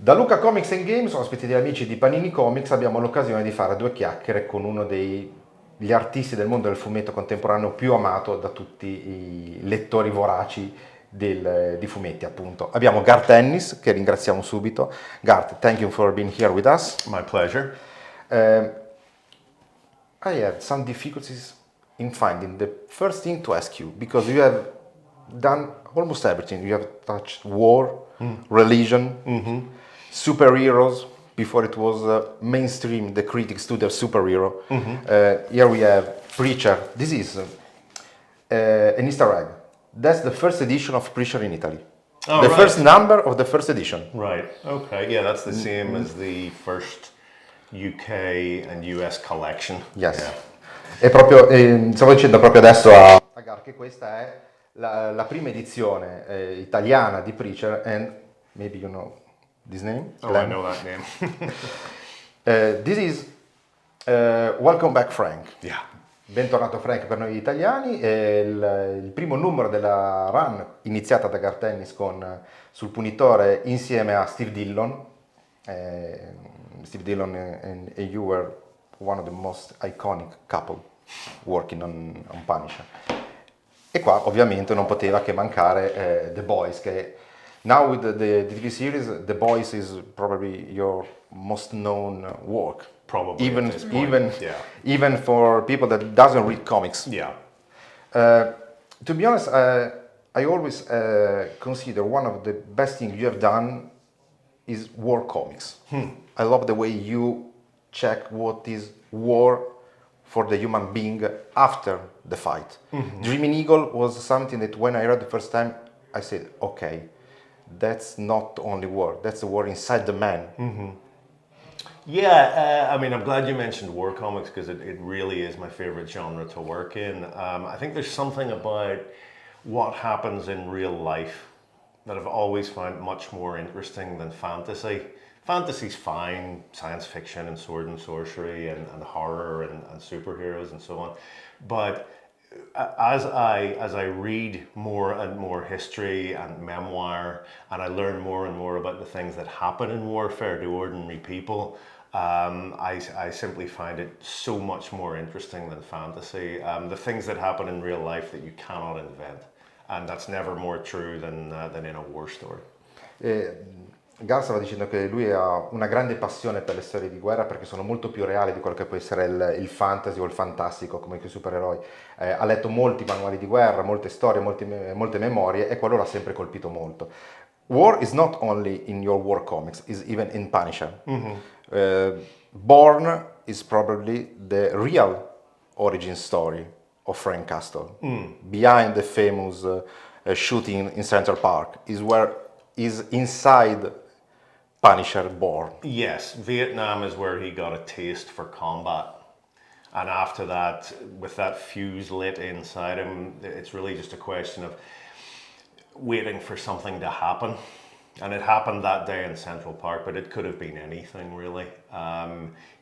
Da Lucca Comics and Games, ospiti degli amici di Panini Comics, abbiamo l'occasione di fare due chiacchiere con uno degli artisti del mondo del fumetto contemporaneo più amato da tutti i lettori voraci di fumetti, appunto. Abbiamo Garth Ennis, che ringraziamo subito. Garth, thank you for being here with us. My pleasure. I had some difficulties in finding the first thing to ask you, because you have done almost everything. You have touched war, religion, superheroes. Before it was mainstream, the critics to their superhero. Here we have Preacher. This is an Easter egg. That's the first edition of Preacher in Italy. Oh, the right. first number of the first edition. Right. Okay. Yeah, that's the same as the first UK and US collection. Yes. Yeah. E proprio, stavo dicendo proprio adesso a Gar che questa è la prima edizione italiana di Preacher, and maybe you know this name? Oh, I know that name. This is Welcome Back Frank. Yeah. Bentornato Frank per noi italiani, è il primo numero della run iniziata da Garth Ennis sul punitore insieme a Steve Dillon. Steve Dillon and you were one of the most iconic couple working on Punisher. E qua ovviamente non poteva che mancare The Boys, che now with the TV series, The Boys is probably your most known work. Probably Even at this point. even for people that doesn't read comics. Yeah. To be honest, I always consider one of the best things you have done is war comics. I love the way you check what is war for the human being after the fight. Dreaming Eagle was something that when I read the first time, I said, okay, that's not only war, that's a war inside the man. Yeah, I mean, I'm glad you mentioned war comics because it really is my favorite genre to work in. I think there's something about what happens in real life that I've always found much more interesting than fantasy. Fantasy's fine, science fiction and sword and sorcery and horror and superheroes and so on. But as I read more and more history and memoir, and I learn more and more about the things that happen in warfare to ordinary people, I simply find it so much more interesting than fantasy. The things that happen in real life that you cannot invent, and that's never more true than in a war story. Gar stava dicendo che lui ha una grande passione per le storie di guerra perché sono molto più reali di quello che può essere il fantasy o il fantastico come i supereroi. Ha letto molti manuali di guerra, molte storie, molte memorie, e quello l'ha sempre colpito molto. War is not only in your war comics, is even in Punisher. Born is probably the real origin story of Frank Castle. Behind the famous shooting in Central Park is inside Punisher born. Yes, Vietnam is where he got a taste for combat. And after that, with that fuse lit inside him, it's really just a question of waiting for something to happen. And it happened that day in Central Park, but it could have been anything really.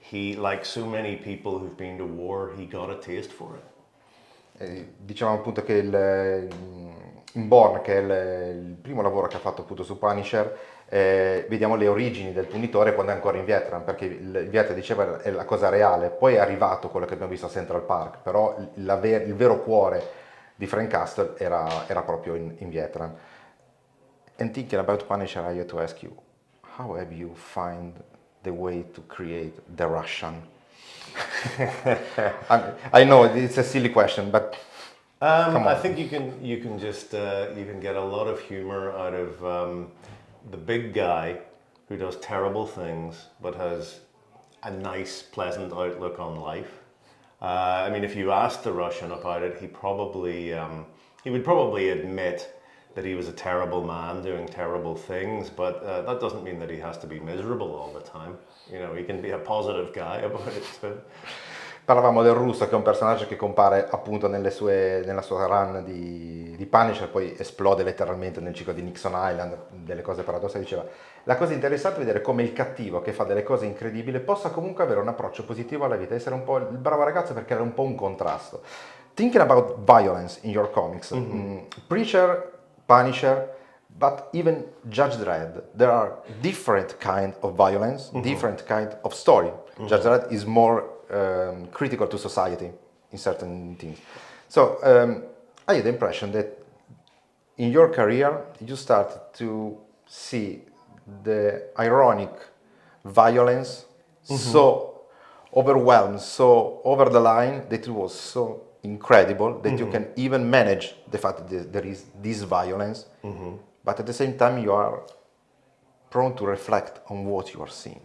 He, like so many people who've been to war, he got a taste for it. Dicevamo appunto che in Born, che è il primo lavoro che ha fatto appunto su Punisher, vediamo le origini del punitore quando è ancora in Vietnam, perché il Vietnam diceva è la cosa reale, poi è arrivato quello che abbiamo visto a Central Park, però il vero cuore di Frank Castle era proprio in Vietnam. And thinking about Punisher, I had to ask you, how have you find the way to create the Russian? I know it's a silly question, but I think you can just you can get a lot of humor out of the big guy who does terrible things but has a nice, pleasant outlook on life. I mean, if you asked the Russian about it, he would probably admit that he was a terrible man doing terrible things, but that doesn't mean that he has to be miserable all the time. You know, he can be a positive guy about it too. Parlavamo del russo, che è un personaggio che compare appunto nella sua run di Punisher, poi esplode letteralmente nel ciclo di Nixon Island, delle cose paradossali. Diceva, la cosa interessante è vedere come il cattivo che fa delle cose incredibili possa comunque avere un approccio positivo alla vita, essere un po' il bravo ragazzo perché era un po' un contrasto. Thinking about violence in your comics, Preacher, Punisher, But even Judge Dredd, there are different kind of violence, different kind of story. Judge Dredd is more critical to society in certain things. So I had the impression that in your career you started to see the ironic violence so overwhelmed, so over the line, that it was so incredible that you can even manage the fact that there is this violence, but at the same time you are prone to reflect on what you are seeing.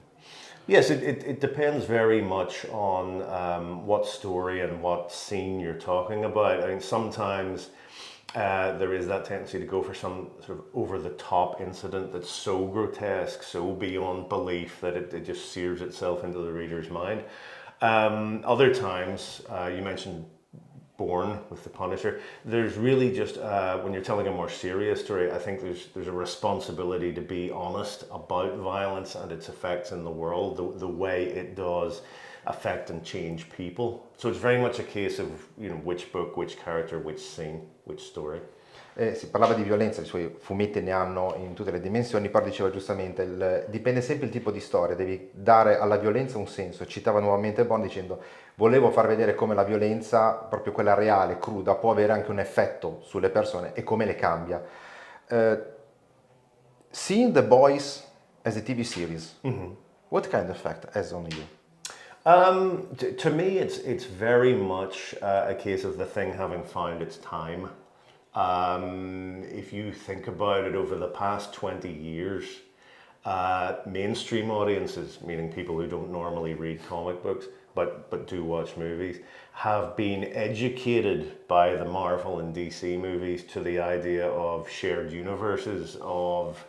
Yes, it depends very much on what story and what scene you're talking about. I mean, sometimes there is that tendency to go for some sort of over-the-top incident that's so grotesque, so beyond belief that it just sears itself into the reader's mind. Other times, you mentioned Born with the Punisher, there's really just, when you're telling a more serious story, I think there's a responsibility to be honest about violence and its effects in the world, the way it does affect and change people. So it's very much a case of, you know, which book, which character, which scene, which story. Si parlava di violenza, i suoi fumetti ne hanno in tutte le dimensioni, però diceva giustamente, dipende sempre il tipo di storia, devi dare alla violenza un senso. Citava nuovamente Bond dicendo, volevo far vedere come la violenza, proprio quella reale, cruda, può avere anche un effetto sulle persone e come le cambia. Seeing The Boys as a TV series, what kind of effect has on you? To me, it's very much a case of the thing having found its time. If you think about it, over the past 20 years, mainstream audiences, meaning people who don't normally read comic books but do watch movies, have been educated by the Marvel and DC movies to the idea of shared universes, of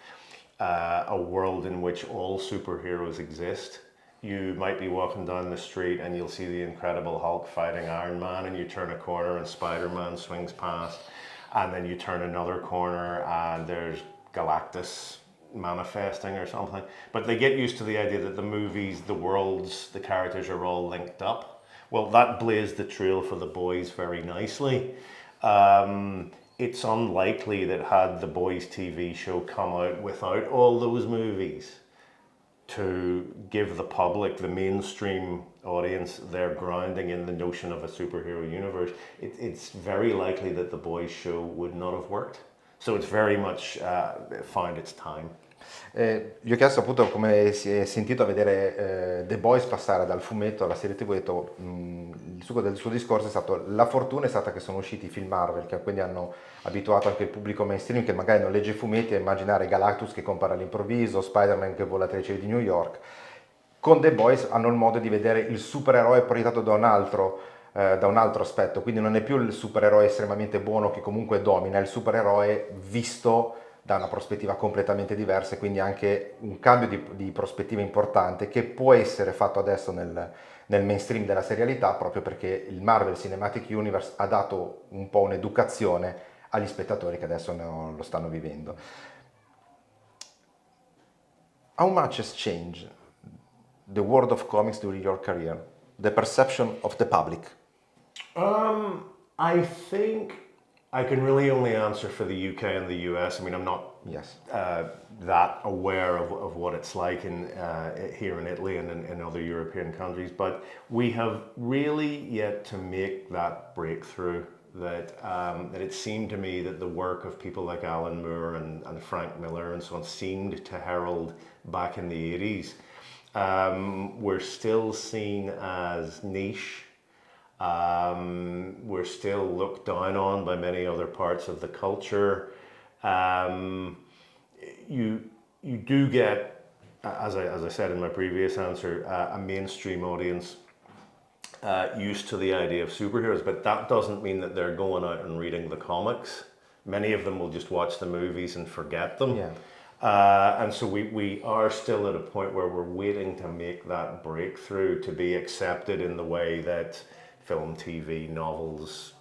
a world in which all superheroes exist. You might be walking down the street and you'll see the Incredible Hulk fighting Iron Man, and you turn a corner and Spider-Man swings past, and then you turn another corner and there's Galactus manifesting or something. But they get used to the idea that the movies, the worlds, the characters are all linked up. Well, that blazed the trail for The Boys very nicely. It's unlikely that had The Boys TV show come out without all those movies to give the public, the mainstream audience, their grounding in the notion of a superhero universe, it's very likely that The Boys show would not have worked. So it's very much found its time. Gli ho chiesto appunto come si è sentito a vedere The Boys passare dal fumetto alla serie TV. Il succo del suo discorso è stato: la fortuna è stata che sono usciti i film Marvel, che quindi hanno abituato anche il pubblico mainstream che magari non legge i fumetti a immaginare Galactus che compare all'improvviso, Spider-Man che vola tra i cieli di New York. Con The Boys hanno il modo di vedere il supereroe proiettato da un altro aspetto, quindi non è più il supereroe estremamente buono che comunque domina, è il supereroe visto da una prospettiva completamente diversa, e quindi anche un cambio di prospettiva importante che può essere fatto adesso nel mainstream della serialità, proprio perché il Marvel Cinematic Universe ha dato un po' un'educazione agli spettatori che adesso lo stanno vivendo. How much has changed the world of comics during your career? The perception of the public? I think I can really only answer for the UK and the US. I mean, I'm not that aware of what it's like here in Italy and in other European countries, but we have really yet to make that breakthrough. That it seemed to me that the work of people like Alan Moore and Frank Miller and so on seemed to herald back in the 80s. We're still seen as niche. We're still looked down on by many other parts of the culture. You do get, as I said in my previous answer, a mainstream audience used to the idea of superheroes, but that doesn't mean that they're going out and reading the comics. Many of them will just watch the movies and forget them. Yeah. And so we are still at a point where we're waiting to make that breakthrough to be accepted in the way that film, TV, novels,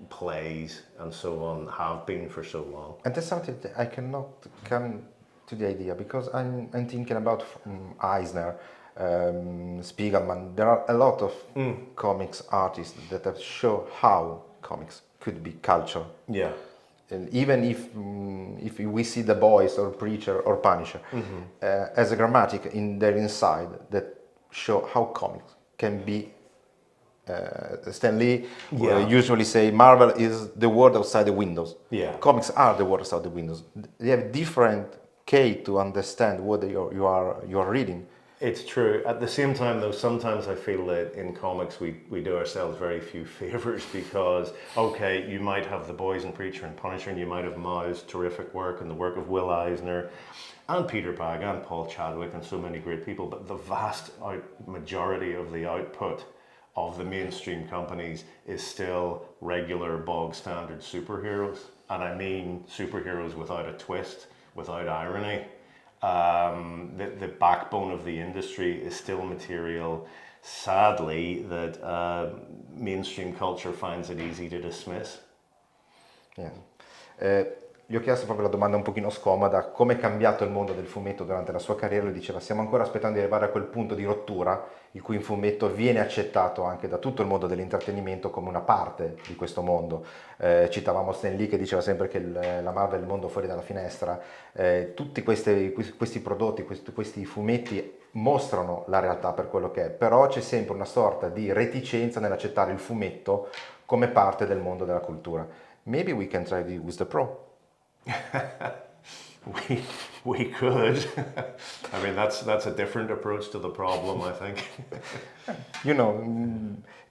plays, and so on have been for so long. And that's something that I cannot come to the idea, because I'm thinking about Eisner, Spiegelman. There are a lot of comics artists that have shown how comics could be culture. Yeah. and even if we see the boys or preacher or punisher as a grammatic in their inside that show how comics can be. Stan Lee usually say Marvel is the world outside the windows. Yeah. Comics are the world outside the windows. They have different key to understand what you are reading. It's true. At the same time, though, sometimes I feel that in comics we do ourselves very few favors because, okay, you might have The Boys and Preacher and Punisher, and you might have Mao's terrific work and the work of Will Eisner and Peter Bagge and Paul Chadwick and so many great people, but the vast majority of the output of the mainstream companies is still regular bog standard superheroes. And I mean superheroes without a twist, without irony. The backbone of the industry is still material, sadly, that mainstream culture finds it easy to dismiss. Yeah. Gli ho chiesto proprio la domanda un pochino scomoda, come è cambiato il mondo del fumetto durante la sua carriera. Lui diceva stiamo ancora aspettando di arrivare a quel punto di rottura in cui un fumetto viene accettato anche da tutto il mondo dell'intrattenimento come una parte di questo mondo. Citavamo Stan Lee che diceva sempre che la Marvel è il mondo fuori dalla finestra. Tutti questi prodotti, questi fumetti mostrano la realtà per quello che è, però c'è sempre una sorta di reticenza nell'accettare il fumetto come parte del mondo della cultura. Maybe we can try with the pro. we could. I mean, that's a different approach to the problem, I think. You know,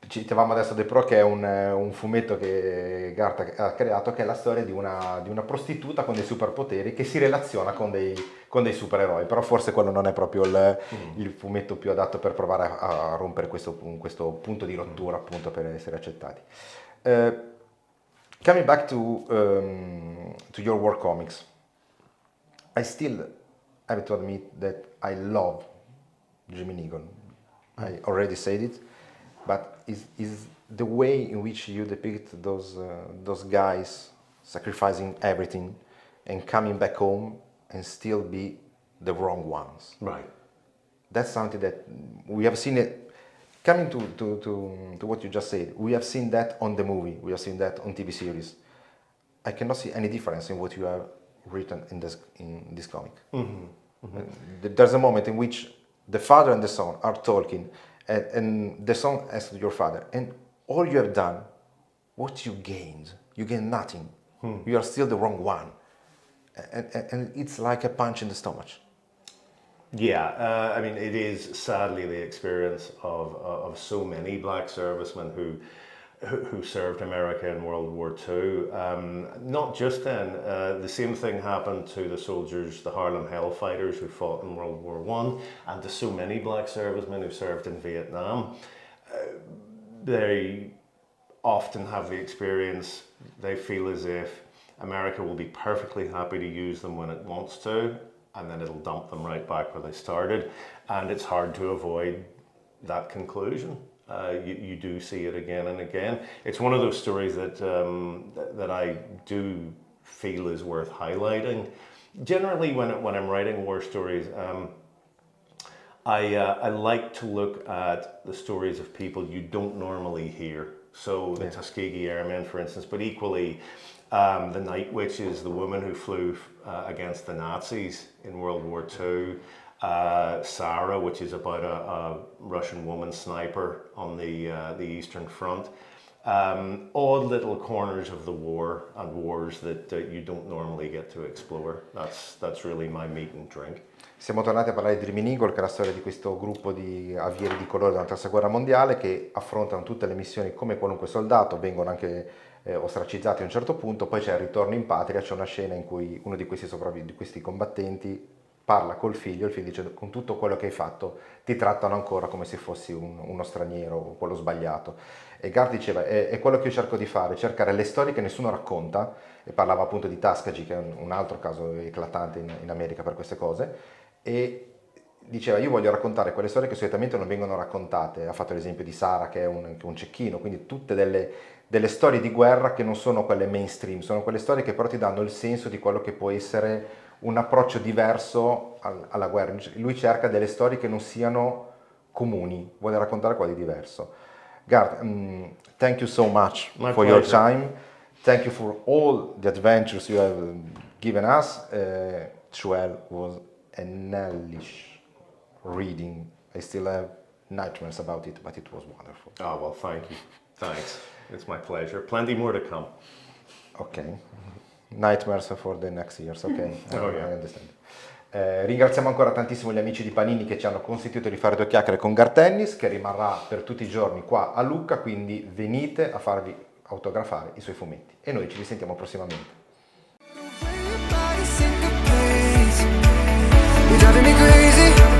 citavamo adesso The Pro, che è un fumetto che Garth ha creato, che è la storia di una prostituta con dei superpoteri che si relaziona con dei supereroi, però forse quello non è proprio il fumetto più adatto per provare a rompere questo punto di rottura, appunto, per essere accettati. Coming back to your war comics, I still have to admit that I love Jimmy Negan. I already said it, but is the way in which you depict those guys sacrificing everything and coming back home and still be the wrong ones. Right. That's something that we have seen it. Coming to what you just said, we have seen that on the movie, we have seen that on TV series. I cannot see any difference in what you have written in this comic. There's a moment in which the father and the son are talking, and the son asks your father, and all you have done, what you gained nothing. You are still the wrong one. And it's like a punch in the stomach. Yeah, I mean, it is sadly the experience of so many black servicemen who served America in World War II. Not just then, the same thing happened to the soldiers, the Harlem Hellfighters who fought in World War I, and to so many black servicemen who served in Vietnam. They often have the experience, they feel as if America will be perfectly happy to use them when it wants to, and then it'll dump them right back where they started. And it's hard to avoid that conclusion. You do see it again and again. It's one of those stories that I do feel is worth highlighting. Generally, when I'm writing war stories, I like to look at the stories of people you don't normally hear. So the Tuskegee Airmen, for instance, but equally the Night Witch is the woman who flew against the Nazis in World War II. Sarah, which is about a Russian woman sniper on the Eastern Front. Odd little corners of the war and wars that you don't normally get to explore. That's really my meat and drink. Siamo tornati a parlare di Dreaming Eagle, che è la storia di questo gruppo di avieri di colore della Terza Guerra Mondiale che affrontano tutte le missioni come qualunque soldato, vengono anche ostracizzati a un certo punto, poi c'è il ritorno in patria, c'è una scena in cui uno di questi combattenti parla col figlio, il figlio dice con tutto quello che hai fatto ti trattano ancora come se fossi uno straniero o quello sbagliato. E Garth diceva è quello che io cerco di fare, cercare le storie che nessuno racconta, e parlava appunto di Tuskegee, che è un altro caso eclatante in America per queste cose, e diceva io voglio raccontare quelle storie che solitamente non vengono raccontate. Ha fatto l'esempio di Sara, che è un cecchino, quindi tutte delle storie di guerra che non sono quelle mainstream, sono quelle storie che però ti danno il senso di quello che può essere un approccio diverso alla guerra. Lui cerca delle storie che non siano comuni, vuole raccontare qualcosa di diverso. Garth, thank you so much for your time. Thank you for all the adventures you have given us. Cruel was an hellish reading. I still have nightmares about it, but it was wonderful. Oh, well, thank you. Thanks. It's my pleasure. Plenty more to come. Ok, nightmares for the next years, ok. Oh, yeah. I understand. Ringraziamo ancora tantissimo gli amici di Panini che ci hanno consentito di fare due chiacchiere con Garth Ennis, che rimarrà per tutti i giorni qua a Lucca, quindi venite a farvi autografare i suoi fumetti e noi ci risentiamo prossimamente. You're driving me crazy.